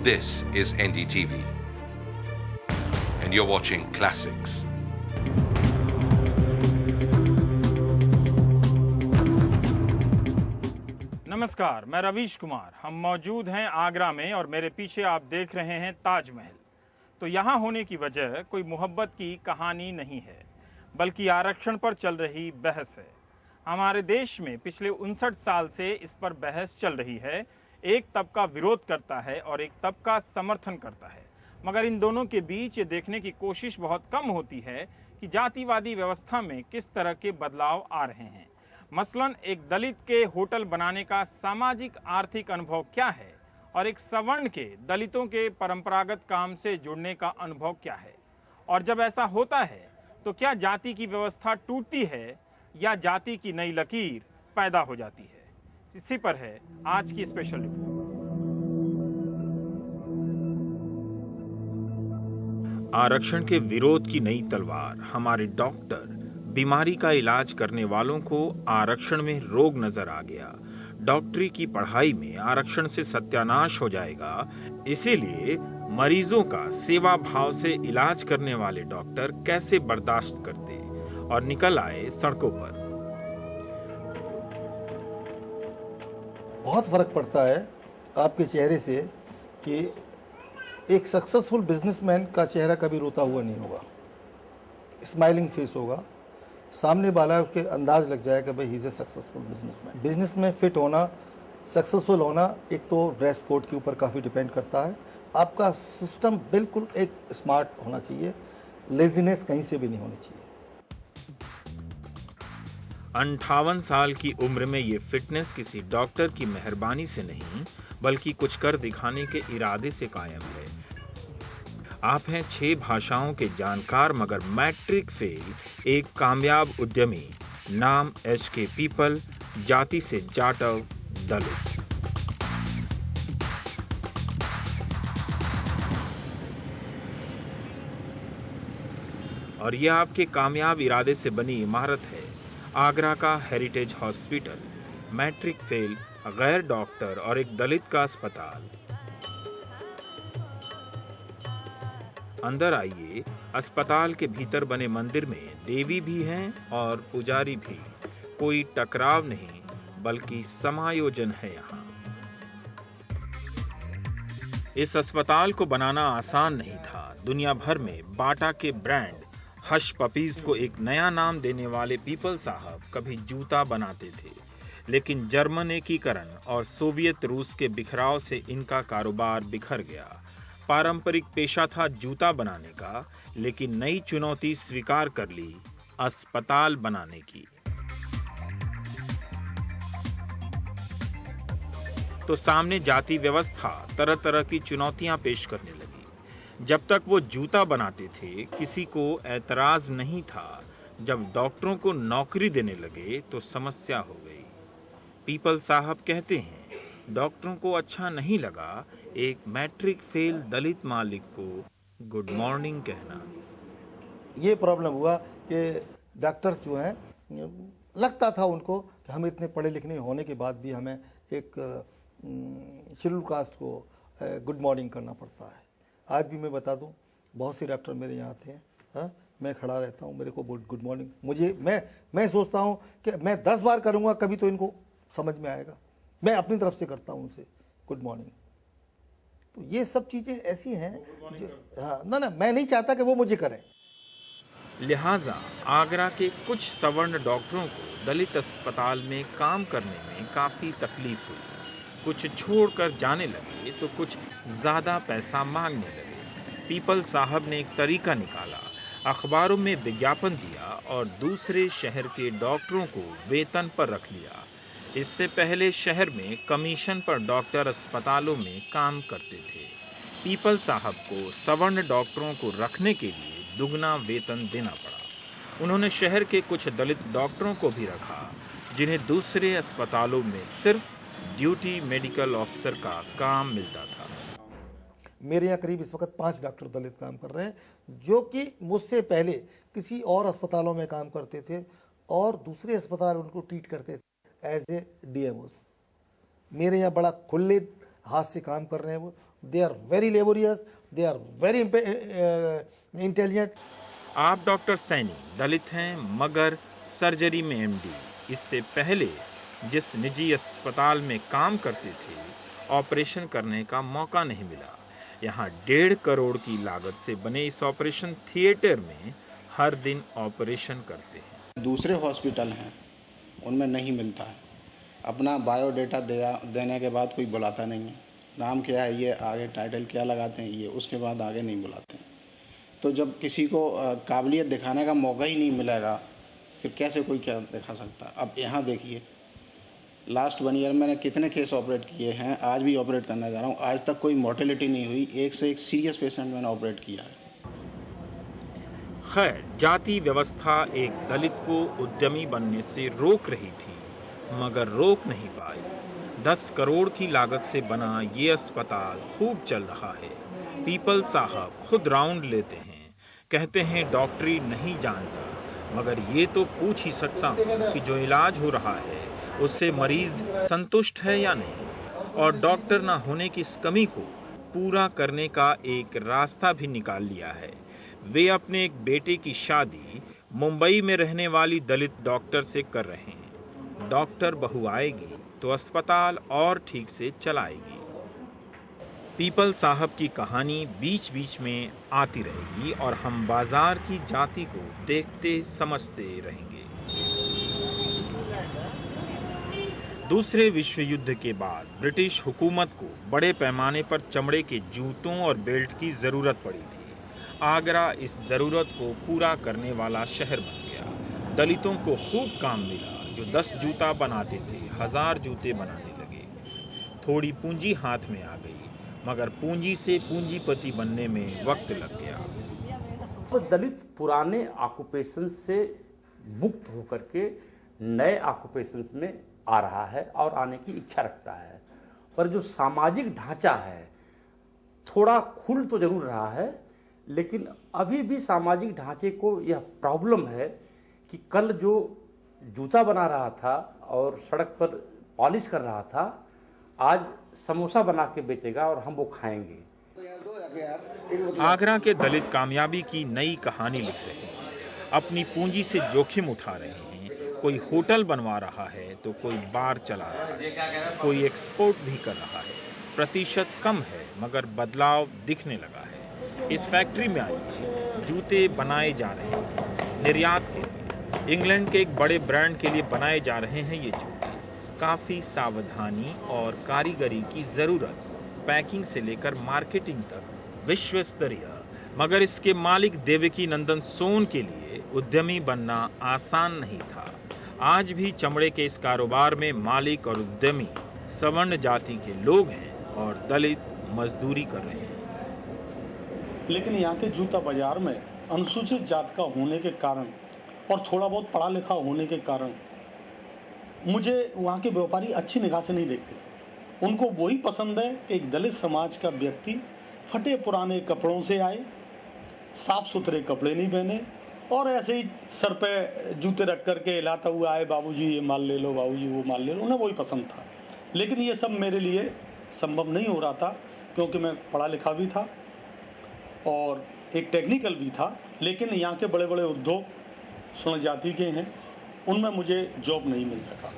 This is NDTV, and you're watching Classics. नमस्कार, मैं रवीश कुमार। हम मौजूद हैं आगरा में और मेरे पीछे आप देख रहे हैं ताजमहल। तो यहाँ होने की वजह कोई मोहब्बत की कहानी नहीं है, बल्कि आरक्षण पर चल रही बहस है। हमारे देश में पिछले 59 साल से इस पर बहस चल रही है। एक तबका विरोध करता है और एक तबका समर्थन करता है, मगर इन दोनों के बीच ये देखने की कोशिश बहुत कम होती है कि जातिवादी व्यवस्था में किस तरह के बदलाव आ रहे हैं। मसलन एक दलित के होटल बनाने का सामाजिक आर्थिक अनुभव क्या है और एक सवर्ण के दलितों के परंपरागत काम से जुड़ने का अनुभव क्या है, और जब ऐसा होता है तो क्या जाति की व्यवस्था टूटती है या जाति की नई लकीर पैदा हो जाती है। इसी पर है आज की स्पेशल रिपोर्ट। आरक्षण के विरोध की नई तलवार। हमारे डॉक्टर बीमारी का इलाज करने वालों को आरक्षण में रोग नजर आ गया। डॉक्टरी की पढ़ाई में आरक्षण से सत्यानाश हो जाएगा, इसीलिए मरीजों का सेवा भाव से इलाज करने वाले डॉक्टर कैसे बर्दाश्त करते और निकल आए सड़कों पर। बहुत फर्क पड़ता है आपके चेहरे से कि एक सक्सेसफुल बिजनेसमैन का चेहरा कभी रोता हुआ नहीं होगा, स्माइलिंग फेस होगा। सामने वाला उसके अंदाज लग जाएगा भाई he is a successful businessman. Business में फिट होना, सक्सेसफुल होना, एक तो ड्रेस कोड के ऊपर काफ़ी डिपेंड करता है। आपका सिस्टम बिल्कुल एक स्मार्ट होना चाहिए, लेजीनेस कहीं से भी नहीं होनी चाहिए। 58 साल की उम्र में ये फिटनेस किसी डॉक्टर की मेहरबानी से नहीं, बल्कि कुछ कर दिखाने के इरादे से कायम है। आप हैं 6 भाषाओं के जानकार मगर मैट्रिक फेल एक कामयाब उद्यमी। नाम HK पीपल, जाति से जाटव दलित। और यह आपके कामयाब इरादे से बनी इमारत है, आगरा का हेरिटेज हॉस्पिटल। मैट्रिक फेल गैर डॉक्टर और एक दलित का अस्पताल। अंदर आइए। अस्पताल के भीतर बने मंदिर में देवी भी हैं और पुजारी भी। कोई टकराव नहीं, बल्कि समायोजन है यहाँ। इस अस्पताल को बनाना आसान नहीं था। दुनिया भर में बाटा के ब्रांड हश पपीज को एक नया नाम देने वाले पीपल साहब कभी जूता बनाते थे, लेकिन जर्मन एकीकरण और सोवियत रूस के बिखराव से इनका कारोबार बिखर गया। पारंपरिक पेशा था जूता बनाने का, लेकिन नई चुनौती स्वीकार कर ली, अस्पताल बनाने की। तो सामने जाति व्यवस्था तरह तरह की चुनौतियां पेश करने लगी। जब तक वो जूता बनाते थे, किसी को ऐतराज नहीं था। जब डॉक्टरों को नौकरी देने लगे तो समस्या हो गई। पीपल साहब कहते हैं, डॉक्टरों को अच्छा नहीं लगा एक मैट्रिक फेल दलित मालिक को गुड मॉर्निंग कहना। ये प्रॉब्लम हुआ कि डॉक्टर्स जो हैं, लगता था उनको कि हम इतने पढ़े लिखने होने के बाद भी हमें एक शेड्यूल कास्ट को गुड मॉर्निंग करना पड़ता है। आज भी मैं बता दूं, बहुत से डॉक्टर मेरे यहाँ आते हैं, हाँ, मैं खड़ा रहता हूँ, मेरे को गुड मॉर्निंग, मुझे मैं सोचता हूँ कि मैं 10 बार करूँगा कभी तो इनको समझ में आएगा। मैं अपनी तरफ से करता हूँ उनसे गुड मॉर्निंग। तो ये सब चीज़ें ऐसी हैं जो, हाँ, ना मैं नहीं चाहता कि वो मुझे करें। लिहाजा आगरा के कुछ सवर्ण डॉक्टरों को दलित अस्पताल में काम करने में काफ़ी तकलीफ हुई। कुछ छोड़कर जाने लगे तो कुछ ज़्यादा पैसा मांगने लगे। पीपल साहब ने एक तरीका निकाला, अखबारों में विज्ञापन दिया और दूसरे शहर के डॉक्टरों को वेतन पर रख लिया। इससे पहले शहर में कमीशन पर डॉक्टर अस्पतालों में काम करते थे। पीपल साहब को सवर्ण डॉक्टरों को रखने के लिए दुगना वेतन देना पड़ा। उन्होंने शहर के कुछ दलित डॉक्टरों को भी रखा, जिन्हें दूसरे अस्पतालों में सिर्फ ड्यूटी मेडिकल ऑफिसर का काम मिलता था। मेरे यहाँ करीब इस वक्त 5 डॉक्टर दलित काम कर रहे हैं, जो कि मुझसे पहले किसी और अस्पतालों में काम करते थे और दूसरे अस्पताल उनको ट्रीट करते थे एज ए DMOs। मेरे यहाँ बड़ा खुले हाथ से काम कर रहे हैं वो, they are very laborious, they are very intelligent. आप डॉक्टर सैनी दलित हैं मगर सर्जरी में एमडी। इससे पहले जिस निजी अस्पताल में काम करते थे ऑपरेशन करने का मौका नहीं मिला। यहाँ 1.5 करोड़ की लागत से बने इस ऑपरेशन थिएटर में हर दिन ऑपरेशन करते हैं। दूसरे हॉस्पिटल हैं उनमें नहीं मिलता है। अपना बायोडेटा देने के बाद कोई बुलाता नहीं है। नाम क्या है ये, आगे टाइटल क्या लगाते हैं ये, उसके बाद आगे नहीं बुलाते हैं। तो जब किसी को काबिलियत दिखाने का मौका ही नहीं मिलेगा फिर कैसे कोई क्या दिखा सकता। अब यहाँ देखिए, लास्ट 1 ईयर मैंने कितने केस ऑपरेट किए हैं, आज भी ऑपरेट करने जा रहा हूँ। आज तक कोई मोर्टेलिटी नहीं हुई। एक से एक सीरियस पेशेंट मैंने ऑपरेट किया है। खैर, जाति व्यवस्था एक दलित को उद्यमी बनने से रोक रही थी मगर रोक नहीं पाई। 10 करोड़ की लागत से बना ये अस्पताल खूब चल रहा है। पीपल साहब खुद राउंड लेते हैं, कहते हैं डॉक्टरी नहीं जानता, मगर ये तो पूछ ही सकता हूँ कि जो इलाज हो रहा है उससे मरीज संतुष्ट है या नहीं, और डॉक्टर ना होने की इस कमी को पूरा करने का एक रास्ता भी निकाल लिया है। वे अपने एक बेटे की शादी मुंबई में रहने वाली दलित डॉक्टर से कर रहे हैं। डॉक्टर बहू आएगी तो अस्पताल और ठीक से चलाएगी। पीपल साहब की कहानी बीच बीच में आती रहेगी और हम बाजार की जाति को देखते समझते रहेंगे। दूसरे विश्व युद्ध के बाद ब्रिटिश हुकूमत को बड़े पैमाने पर चमड़े के जूतों और बेल्ट की ज़रूरत पड़ी थी। आगरा इस ज़रूरत को पूरा करने वाला शहर बन गया। दलितों को खूब काम मिला। जो 10 जूता बनाते थे 1000 जूते बनाने लगे। थोड़ी पूंजी हाथ में आ गई, मगर पूंजी से पूंजीपति बनने में वक्त लग गया। तो दलित पुराने ऑक्यूपेशन से मुक्त होकर के नए ऑक्यूपेशंस में आ रहा है और आने की इच्छा रखता है। पर जो सामाजिक ढांचा है थोड़ा खुल तो जरूर रहा है, लेकिन अभी भी सामाजिक ढांचे को यह प्रॉब्लम है कि कल जो जूता बना रहा था और सड़क पर पॉलिश कर रहा था, आज समोसा बना के बेचेगा और हम वो खाएंगे। आगरा के दलित कामयाबी की नई कहानी लिख रहे हैं। अपनी पूंजी से जोखिम उठा रहे हैं। कोई होटल बनवा रहा है तो कोई बार चला रहा है, कोई एक्सपोर्ट भी कर रहा है। प्रतिशत कम है मगर बदलाव दिखने लगा है। इस फैक्ट्री में आई जूते बनाए जा रहे हैं निर्यात के लिए। इंग्लैंड के एक बड़े ब्रांड के लिए बनाए जा रहे हैं ये जूते। काफ़ी सावधानी और कारीगरी की ज़रूरत, पैकिंग से लेकर मार्केटिंग तक विश्व स्तरीय। मगर इसके मालिक देवकी नंदन सोन के लिए उद्यमी बनना आसान नहीं था। आज भी चमड़े के इस कारोबार में मालिक और उद्यमी सवर्ण जाति के लोग हैं और दलित मजदूरी कर रहे हैं। लेकिन यहाँ के जूता बाजार में अनुसूचित जात का होने के कारण और थोड़ा बहुत पढ़ा लिखा होने के कारण मुझे वहाँ के व्यापारी अच्छी निगाह से नहीं देखते थे। उनको वही पसंद है कि एक दलित समाज का व्यक्ति फटे पुराने कपड़ों से आए, साफ सुथरे कपड़े नहीं पहने और ऐसे ही सर पे जूते रख करके हिलाता हुआ आए, बाबूजी ये माल ले लो, बाबूजी वो माल ले लो। उन्हें वही पसंद था। लेकिन ये सब मेरे लिए संभव नहीं हो रहा था, क्योंकि मैं पढ़ा लिखा भी था और एक टेक्निकल भी था। लेकिन यहाँ के बड़े बड़े उद्योग स्वर्ण जाति के हैं, उनमें मुझे जॉब नहीं मिल सका।